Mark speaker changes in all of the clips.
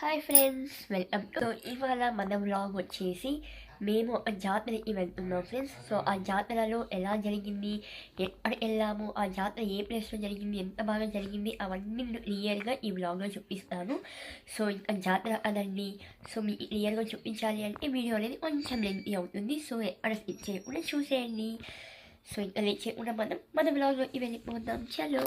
Speaker 1: Hi friends, welcome to ఇవాళ మన vlog వచ్చేసి మేము ఒక జాతరకి వెళ్తున్నాం ఫ్రెండ్స్. సో ఆ జాతరలో ఎలా జరిగింది, ఎక్కడ వెళ్ళాము, ఆ జాతర ఏ ప్లేస్లో జరిగింది, ఎంత బాగా జరిగింది, అవన్నీ నేను క్లియర్గా ఈ వ్లాగ్లో చూపిస్తాను. సో ఇంకా జాతర అదండి. సో మీకు క్లియర్గా చూపించాలి అంటే వీడియో అనేది కొంచెం లెంతీ అవుతుంది. సో ఎక్కడ స్కిప్ చేయకుండా చూసేయండి. సో ఇంకా లేట్ చేయకుండా మన వ్లాగ్లోకి వెళ్ళిపోతాం. చలో.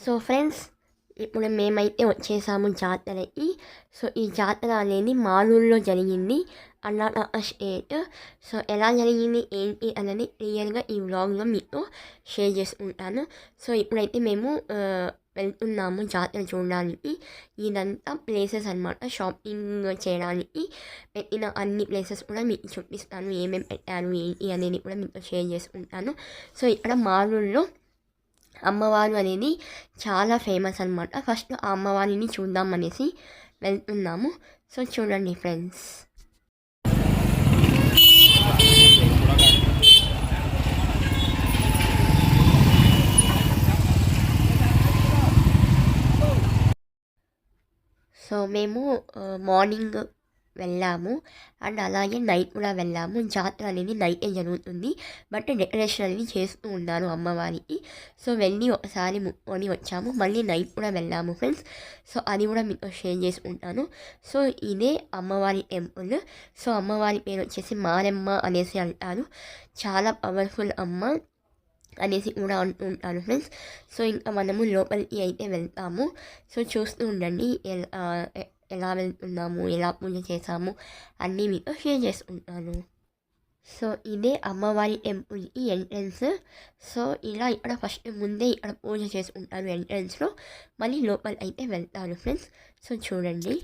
Speaker 1: సో ఫ్రెండ్స్, ఇప్పుడు మేమైతే వచ్చేసాము జాతరకి. సో ఈ జాతర అనేది మాలూరులో జరిగింది, కర్ణాటక స్టేట్. సో ఎలా జరిగింది ఏంటి అనేది క్లియర్గా ఈ వ్లాగ్లో మీతో షేర్ చేసుకుంటాను. సో ఇప్పుడైతే మేము వెళ్తున్నాము జాతర చూడడానికి. ఇదంతా ప్లేసెస్ అనమాట, షాపింగ్ చేయడానికి పెట్టిన అన్ని ప్లేసెస్ కూడా మీకు చూపిస్తాను. ఏమేమి పెట్టారు ఏంటి అనేది కూడా మీతో షేర్ చేసుకుంటాను. సో ఇక్కడ మాలూరులో అమ్మవారు అనేది చాలా ఫేమస్ అనమాట. ఫస్ట్ ఆ అమ్మవారిని చూద్దాం అనేసి వెళ్తున్నాము. సో చూడండి ఫ్రెండ్స్. సో మేము మార్నింగ్ వెళ్ళాము అండ్ అలాగే నైట్ కూడా వెళ్ళాము. జాతర అనేది నైటే జరుగుతుంది, బట్ డెకరేషన్ అనేది చేస్తూ ఉన్నారు అమ్మవారికి. సో వెళ్ళి ఒకసారి ముక్కొని వచ్చాము, మళ్ళీ నైట్ కూడా వెళ్ళాము ఫ్రెండ్స్. సో అది కూడా మీకు షేర్ చేసుకుంటాను. సో ఇదే అమ్మవారి టెంపుల్. సో అమ్మవారి పేరు వచ్చేసి మారెమ్మ అనేసి అంటారు. చాలా పవర్ఫుల్ అమ్మ అనేసి కూడా అంటూ ఉంటాను ఫ్రెండ్స్. సో ఇంకా మనము లోపలికి అయితే వెళ్తాము. సో చూస్తూ ఉండండి ఎలా వెళ్తున్నాము, ఎలా పూజ చేసాము అన్నీ మీతో షేర్ చేసుకుంటాను. సో ఇదే అమ్మవారి టెంపుల్కి ఎంట్రన్స్. సో ఇలా ఇక్కడ ఫస్ట్ ముందే ఇక్కడ పూజ చేసుకుంటారు ఎంట్రన్స్లో, మళ్ళీ లోపల అయితే వెళ్తారు ఫ్రెండ్స్. సో చూడండి.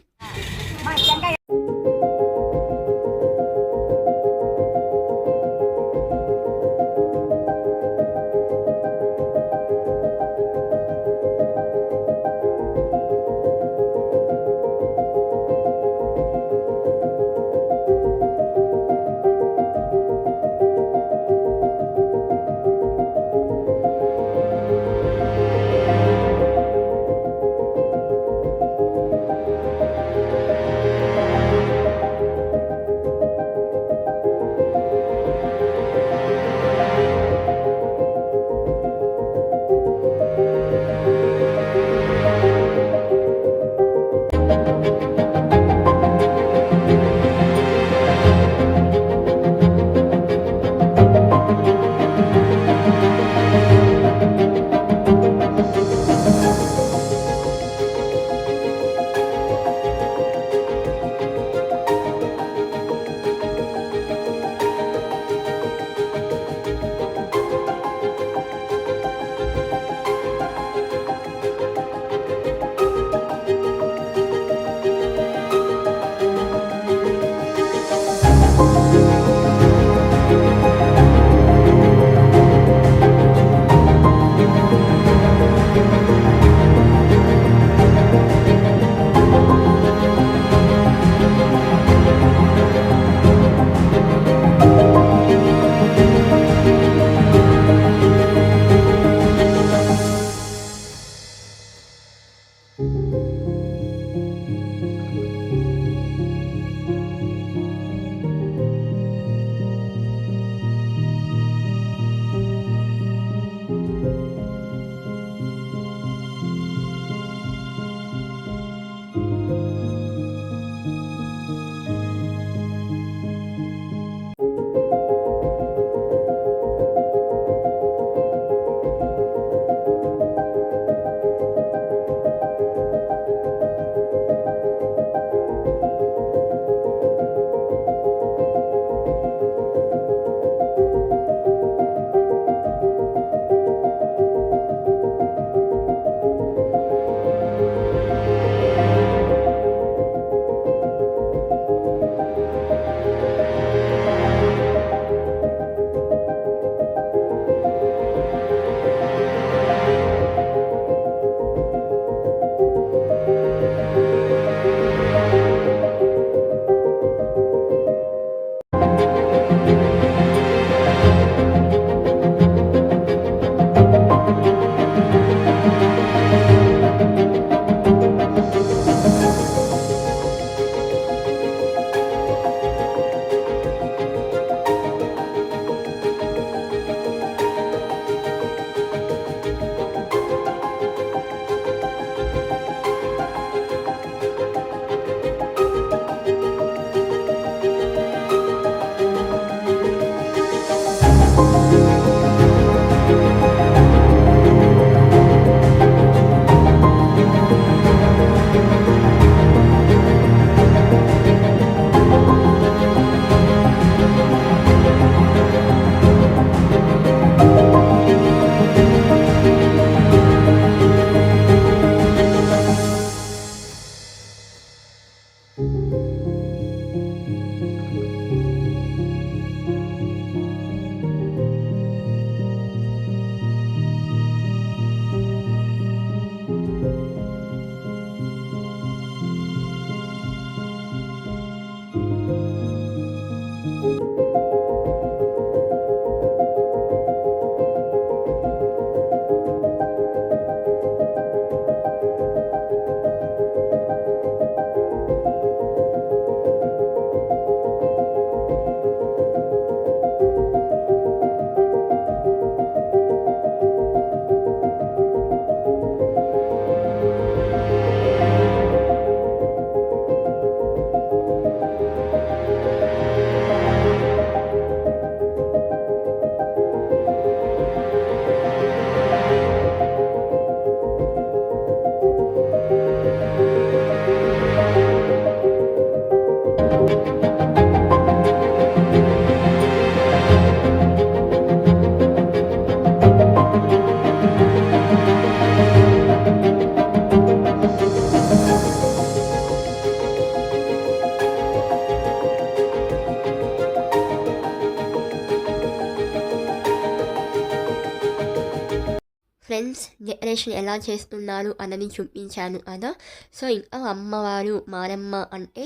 Speaker 1: ఫ్రెండ్స్ డెకరేషన్ ఎలా చేస్తున్నారు అన్నది చూపించాను కదా. సో ఇంకా అమ్మవారు మారమ్మ అంటే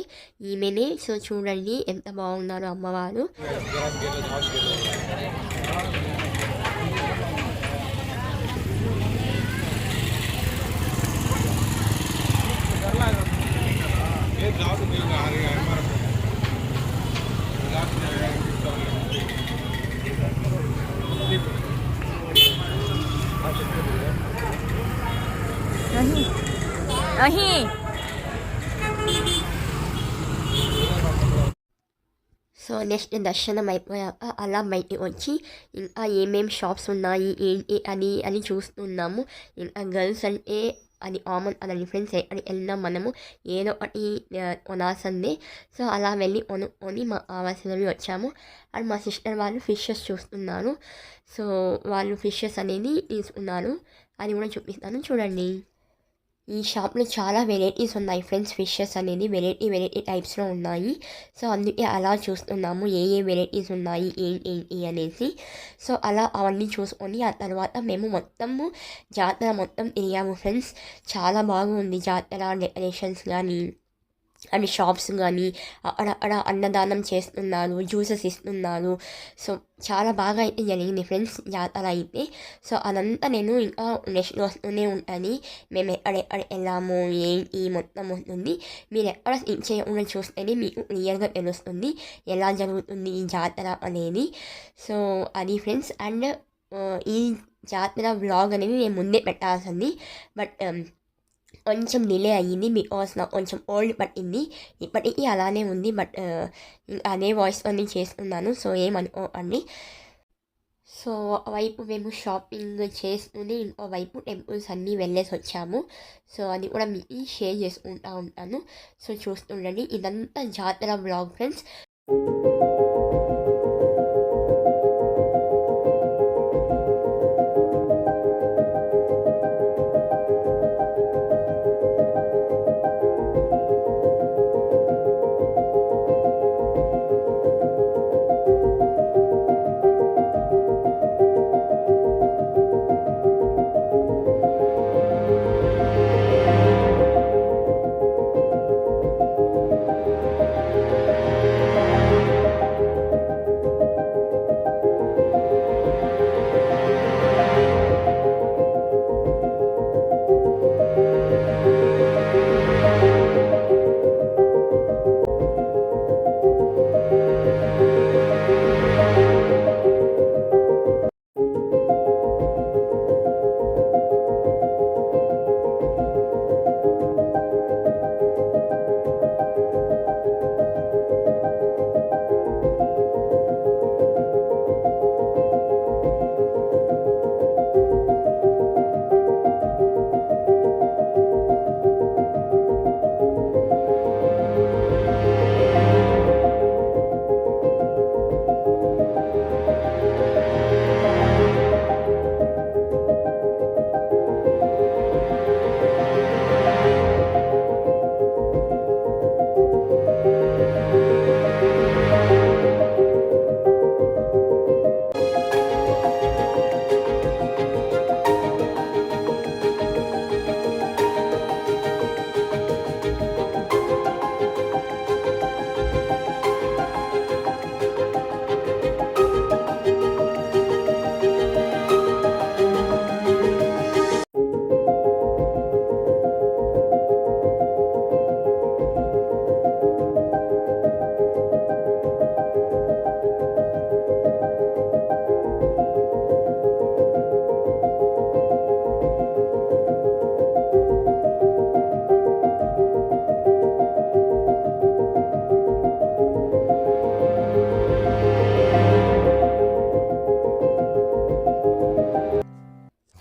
Speaker 1: ఈమెనే. సో చూడండి ఎంత బాగున్నారు అమ్మవారు. సో నెక్స్ట్ దర్శనం అయిపోయాక అలా బయటికి వచ్చి ఇంకా ఏమేమి షాప్స్ ఉన్నాయి ఏంటి అని చూస్తున్నాము. ఇంకా గర్ల్స్ అంటే అది కామన్ అలా ఫ్రెండ్స్ ఎక్కడికి వెళ్ళినా మనము ఏదో ఒకటి కొనాల్సిందే. సో అలా వెళ్ళి కొనుక్కొని మా కావాల్సినవి వచ్చాము. అండ్ మా సిస్టర్ వాళ్ళు ఫిషెస్ చూస్తున్నారు. సో వాళ్ళు ఫిషెస్ అనేది తీసుకున్నారు, అది కూడా చూపిస్తాను చూడండి. ఈ షాప్లో చాలా వెరైటీస్ ఉన్నాయి ఫ్రెండ్స్. ఫిషెస్ అనేది వెరైటీ టైప్స్లో ఉన్నాయి. సో అందుకే అలా చూస్తున్నాము ఏ వెరైటీస్ ఉన్నాయి ఏంటి అనేసి. సో అలా అవన్నీ చూసుకొని ఆ తర్వాత మేము మొత్తము జాతర మొత్తం తిరిగాము ఫ్రెండ్స్. చాలా బాగుంది జాతర, డెకరేషన్స్ కానీ అండ్ షాప్స్ కానీ అక్కడ అన్నదానం చేస్తున్నారు, జ్యూసెస్ ఇస్తున్నారు. సో చాలా బాగా అయితే జరిగింది ఫ్రెండ్స్ జాతర అయితే. సో అదంతా నేను ఇంకా నెక్స్ట్ వస్తూనే ఉంటుంది. మేము ఎక్కడెక్కడ వెళ్ళాము ఏంటి మొత్తం ఉంటుంది. మీరు ఎక్కడ చేయకుండా చూస్తేనే మీకు క్లియర్గా తెలుస్తుంది ఎలా జరుగుతుంది ఈ జాతర అనేది. సో అది ఫ్రెండ్స్. అండ్ ఈ జాతర వ్లాగ్ అనేది నేను ముందే పెట్టాల్సింది, బట్ కొంచెం డిలే అయ్యింది బికాస్ నాకు కొంచెం ఓల్డ్ పట్టింది. ఇప్పటికీ అలానే ఉంది, బట్ అదే వాయిస్ అన్నీ చేస్తున్నాను. సో ఏమనుకోండి. సో ఒకవైపు మేము షాపింగ్ చేస్తూనే ఇంకోవైపు టెంపుల్స్ అన్నీ వెళ్ళేసి వచ్చాము. సో అది కూడా మీకు షేర్ చేసుకుంటూ ఉంటాను. సో చూస్తుండండి, ఇదంతా జాతర వ్లాగ్ ఫ్రెండ్స్.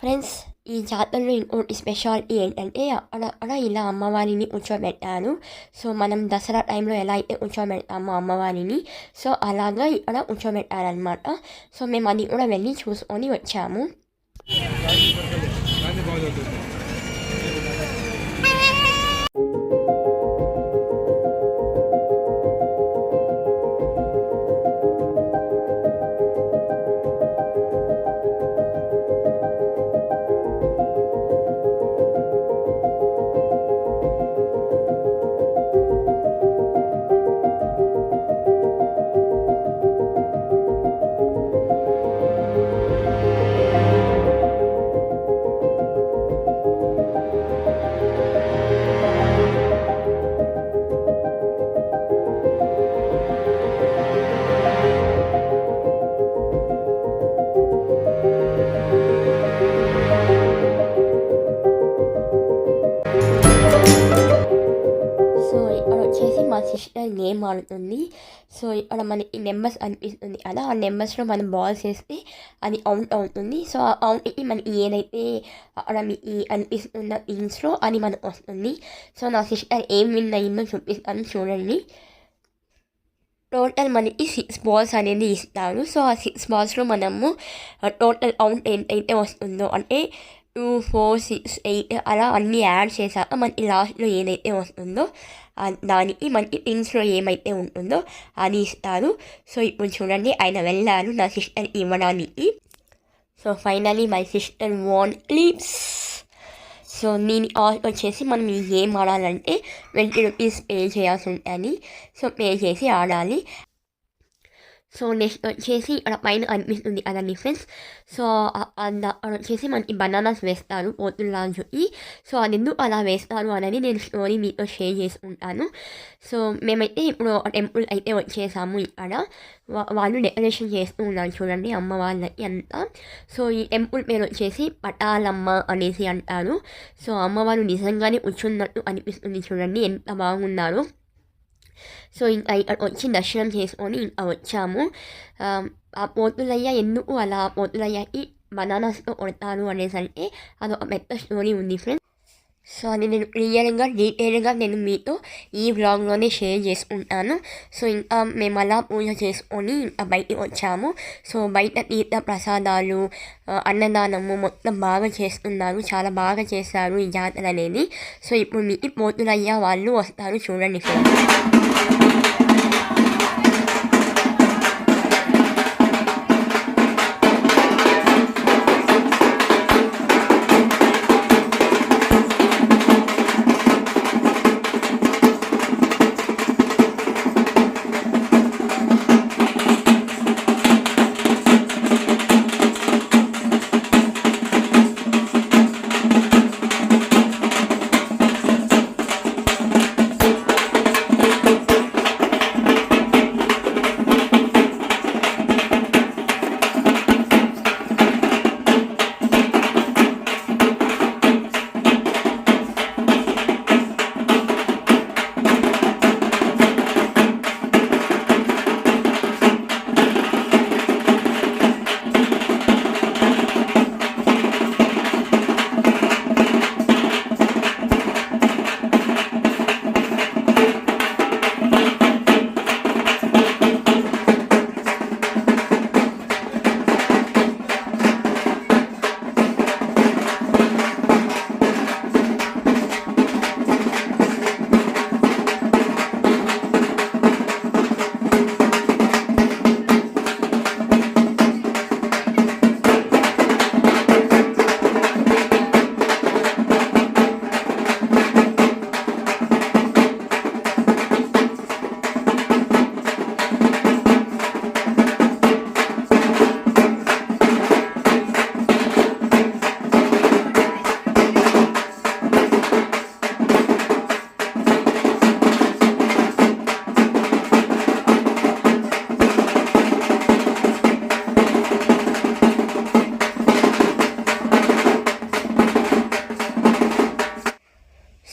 Speaker 1: ఫ్రెండ్స్ ఈ జాతరలో ఇంకోటి స్పెషాలిటీ ఏంటంటే అక్కడ ఇలా అమ్మవారిని కూర్చోబెట్టారు. సో మనం దసరా టైంలో ఎలా అయితే కూర్చోబెడతామో అమ్మవారిని, సో అలాగా ఇక్కడ కూర్చోబెట్టారనమాట. సో మేము అది కూడా వెళ్ళి చూసుకొని వచ్చాము. సిస్టర్ గేమ్ ఆడుతుంది. సో ఇక్కడ మనకి నెంబర్స్ అనిపిస్తుంది కదా, ఆ నెంబర్స్లో మనం బాల్స్ వేస్తే అది అవుట్ అవుతుంది. సో ఆ అవుట్కి మనకి ఏదైతే అక్కడ మీకు అనిపిస్తున్న థింగ్స్లో అది మనకు వస్తుంది. సో నా సిస్టర్ ఏం విన్ అయిందో చూపిస్తాను చూడండి. టోటల్ మనకి 6 బాల్స్ అనేది ఇస్తారు. సో ఆ 6 బాల్స్లో మనము టోటల్ అవుట్ ఎంతైతే వస్తుందో అంటే 2, 4, 6, 8 అలా అన్నీ యాడ్ చేశాక మనకి లాస్ట్లో ఏదైతే వస్తుందో దానికి మనకి థింగ్స్లో ఏమైతే ఉంటుందో అది ఇస్తారు. సో ఇప్పుడు చూడండి, ఆయన వెళ్ళారు నా సిస్టర్ ఇవ్వడానికి. So finally my sister won clips. సో దీని కాస్ట్ వచ్చేసి మనం ఈ గేమ్ ఆడాలంటే 20 రూపీస్ పే చేయాల్సి ఉంటుంది. సో పే చేసి ఆడాలి. సో నెక్స్ట్ వచ్చేసి ఇక్కడ పైన అనిపిస్తుంది కదా డిఫరెన్స్. సో అక్కడ వచ్చేసి మనకి బనానాస్ వేస్తారు పోతుల్లాజుకి. సో అది ఎందుకు అలా వేస్తారు అనేది నేను స్టోరీ మీతో షేర్ చేసుకుంటాను. సో మేమైతే ఇప్పుడు టెంపుల్ అయితే వచ్చేసాము. ఇక్కడ వాళ్ళు డెకరేషన్ చేస్తూ ఉన్నారు చూడండి, అమ్మ వాళ్ళకి అంతా. సో ఈ టెంపుల్ పేరు వచ్చేసి పటాలమ్మ అనేసి అంటారు. సో అమ్మవారు నిజంగానే కూర్చున్నట్టు అనిపిస్తుంది చూడండి, ఎంత బాగున్నారో. సో ఇంకా ఇక్కడ వచ్చి దర్శనం చేసుకొని ఇంకా వచ్చాము. ఆ పోతులయ్య ఎందుకు అలా పోతులయ్యకి బనానాస్తో కొడతారు అనేసరికి అదొక పెద్ద స్టోరీ ఉంది ఫ్రెండ్స్. సో అది నేను క్లియర్గా డీటెయిల్గా నేను మీతో ఈ వ్లాగ్లోనే షేర్ చేసుకుంటాను. సో ఇంకా మేము అలా పూజ చేసుకొని ఇంకా బయటికి వచ్చాము. సో బయట తీర్థ ప్రసాదాలు, అన్నదానము మొత్తం బాగా చేస్తున్నారు, చాలా బాగా చేస్తారు ఈ జాతర అనేది. సో ఇప్పుడు మీకు పోతులయ్య వాళ్ళు వస్తారు చూడండి ఫ్రెండ్స్.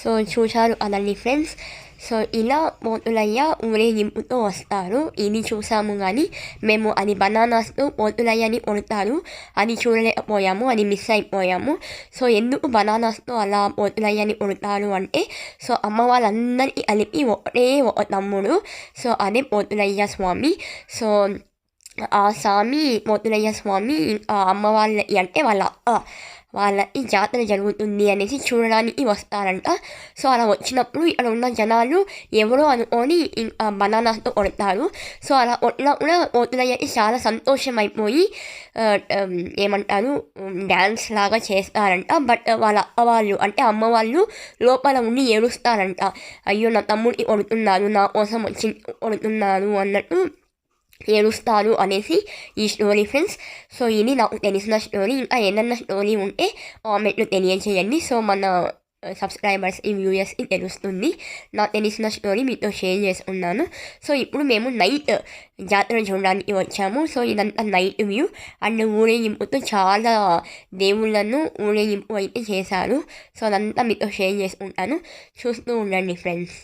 Speaker 1: సో చూశారు కదండి ఫ్రెండ్స్. సో ఇలా పోతులయ్య ఊరేగింపుతో వస్తారు. ఇది చూసాము, కానీ మేము అది బనానాస్తో పోతులయ్యని కొడతారు అది చూడలేకపోయాము, అది మిస్ అయిపోయాము. సో ఎందుకు బనానాస్తో అలా పోతులయ్యని కొడతారు అంటే, సో అమ్మ వాళ్ళందరికీ కలిపి ఒకటే ఒక తమ్ముడు. సో అదే పోతులయ్య స్వామి. సో ఆ స్వామి పోతులయ్య స్వామి అమ్మ వాళ్ళకి అంటే వాళ్ళకి జాతర జరుగుతుంది అనేసి చూడడానికి వస్తారంట. సో అలా వచ్చినప్పుడు ఇక్కడ ఉన్న జనాలు ఎవరో అనుకొని బనానాతో కొడతారు. సో అలా కొట్టినా కూడా పోతులయ్యకి చాలా సంతోషం అయిపోయి ఏమంటారు డ్యాన్స్ లాగా చేస్తారంట. బట్ వాళ్ళ వాళ్ళు అంటే అమ్మ వాళ్ళు లోపల ఉండి ఏడుస్తారంట, అయ్యో నా తమ్ముడికి కొడుతున్నారు, నా కోసం వచ్చి కొడుతున్నారు అన్నట్టు ఏడుస్తారు అనేసి ఈ స్టోరీ ఫ్రెండ్స్. సో ఇది నాకు తెలిసిన స్టోరీ. ఇంకా ఏదన్నా స్టోరీ ఉంటే కామెంట్లు తెలియజేయండి. సో మన సబ్స్క్రైబర్స్ ఈ వ్యూయర్స్కి తెలుస్తుంది. నాకు తెలిసిన స్టోరీ మీతో షేర్ చేసుకున్నాను. సో ఇప్పుడు మేము నైట్ జాతర చూడడానికి వచ్చాము. సో ఇదంతా నైట్ వ్యూ అండ్ ఊరేగింపుతో చాలా దేవుళ్ళను ఊరేగింపు అయితే చేశారు. సో అదంతా మీతో షేర్ చేసుకుంటాను, చూస్తూ ఉండండి ఫ్రెండ్స్.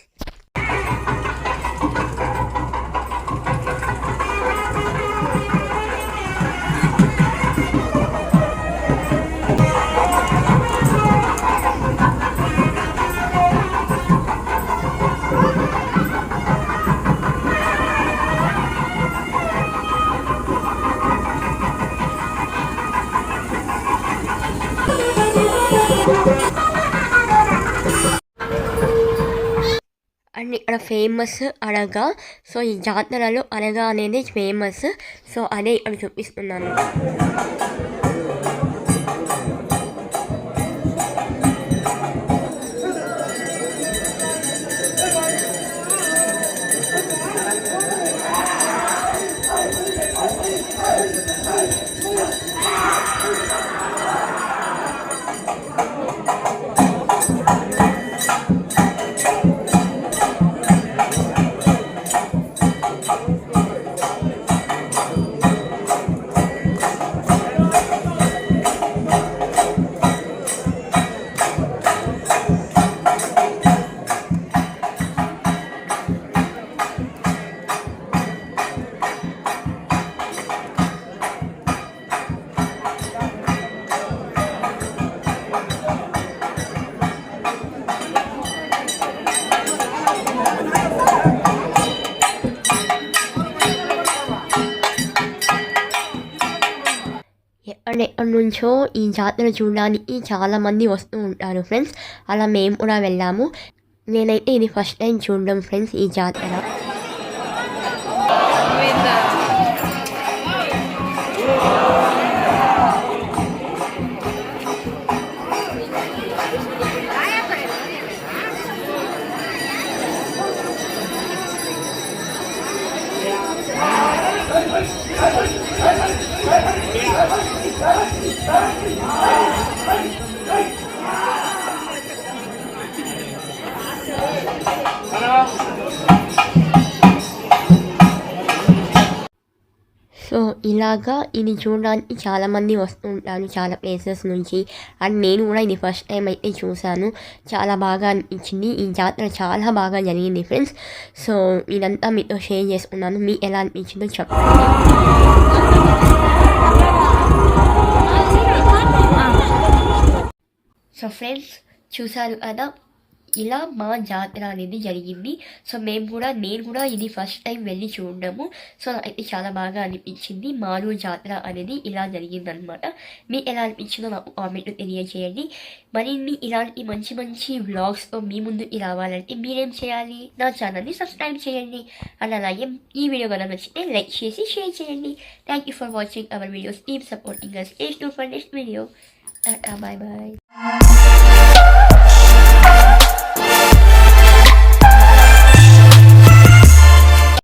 Speaker 1: ఇక్కడ ఫేమస్ అనగా, సో ఈ జాతరలో అనగా అనేది ఫేమస్. సో అదే ఇక్కడ చూపిస్తున్నాను. ఎక్కడెక్కడి నుంచో ఈ జాతర చూడడానికి చాలామంది వస్తూ ఉంటారు ఫ్రెండ్స్. అలా మేము కూడా వెళ్ళాము. నేనైతే ఇది ఫస్ట్ టైం చూడడం ఫ్రెండ్స్ ఈ జాతర. సో ఇలాగా ఇది చూడడానికి చాలామంది వస్తూ ఉంటారు చాలా ప్లేసెస్ నుంచి. అండ్ నేను కూడా ఇది ఫస్ట్ టైం అయితే చూశాను. చాలా బాగా అనిపించింది. ఈ జాతర చాలా బాగా జరిగింది ఫ్రెండ్స్. సో ఇదంతా మీతో షేర్ చేసుకున్నాను. మీకు ఎలా అనిపించిందో చెప్పండి. సో ఫ్రెండ్స్ చూసారు కదా, ఇలా మా జాతర అనేది జరిగింది. సో నేను కూడా ఇది ఫస్ట్ టైం వెళ్ళి చూడడము. సో అయితే చాలా బాగా అనిపించింది. మారు జాతర అనేది ఇలా జరిగిందనమాట. మీకు ఎలా అనిపించిందో నాకు కామెంట్ తెలియజేయండి. మరిన్ని ఇలాంటి మంచి మంచి వ్లాగ్స్తో మీ ముందుకి రావాలంటే మీరేం చేయాలి, నా ఛానల్ని సబ్స్క్రైబ్ చేయండి. అండ్ అలాగే ఈ వీడియో కనుక నచ్చితే లైక్ చేసి షేర్ చేయండి. Thank you for watching our videos. Keep supporting us. Stay tuned for next video. Bye bye.